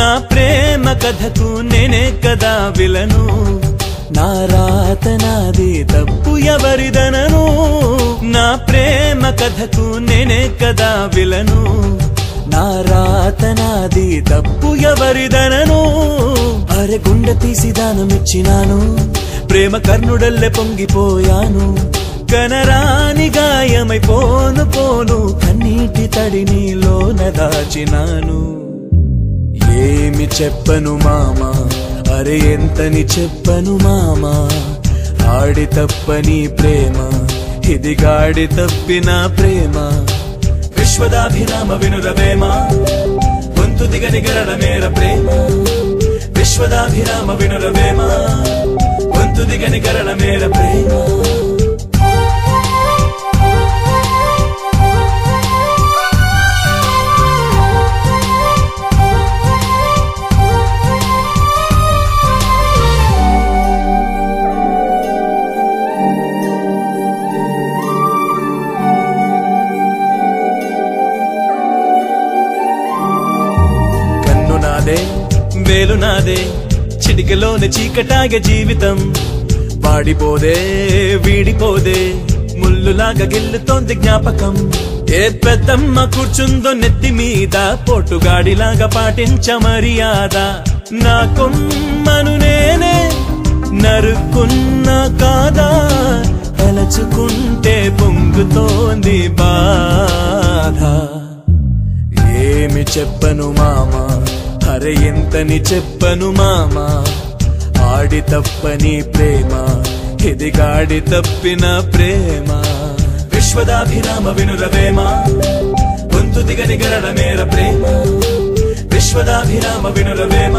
నా ప్రేమ కథకు నేనే కదా విలను నా రాత నాది తప్పు ఎవరిదనను నా ప్రేమ కథకు నేనే కదా విలను నా రాత నాది తప్పు ఎవరిదనను అరే గుండె తీసి దానమిచ్చినాను ప్రేమ కర్ణుడల్లె పొంగిపోయాను కనరాని గాయమైపోను పోను కన్నీటి తడి నీలోన దాచినాను ఏమి చెప్పను మామా అరే ఎంతని చెప్పను మామా ఆడి తప్పని ప్రేమ ఇది గాడి తప్పిన ప్రేమ విశ్వదాభిరామ వినురవేమ గొంతు దిగని గరణ మేర ప్రేమ విశ్వదాభిరామ వినురవేమ గొంతు దిగని గరణ మేర ప్రేమ వేలు నాదే చిటికలోని చీకటాగే జీవితం వాడిపోదే వీడిపోదే ముల్లులాగా గిల్లుతోంది జ్ఞాపకం ఏ పెద్దమ్మ కూర్చుందో నెత్తి మీద పోటుగాడిలాగా పాటించ మర్యాద నా కొమ్మను నేనే నరుకున్నా కాదా తలచుకుంటే పొంగుతోంది బాధ ఏమి చెప్పను మామా అరే ఎంతని చెప్పను మామా ఆడి తప్పని ప్రేమ ఇది గాడి తప్పిన ప్రేమ విశ్వదాభిరామ వినురవేమ గొంతు దిగని గరణ మేర ప్రేమ విశ్వదాభిరామ వినురవేమ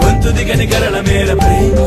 గొంతు దిగని గరణ మేర ప్రేమ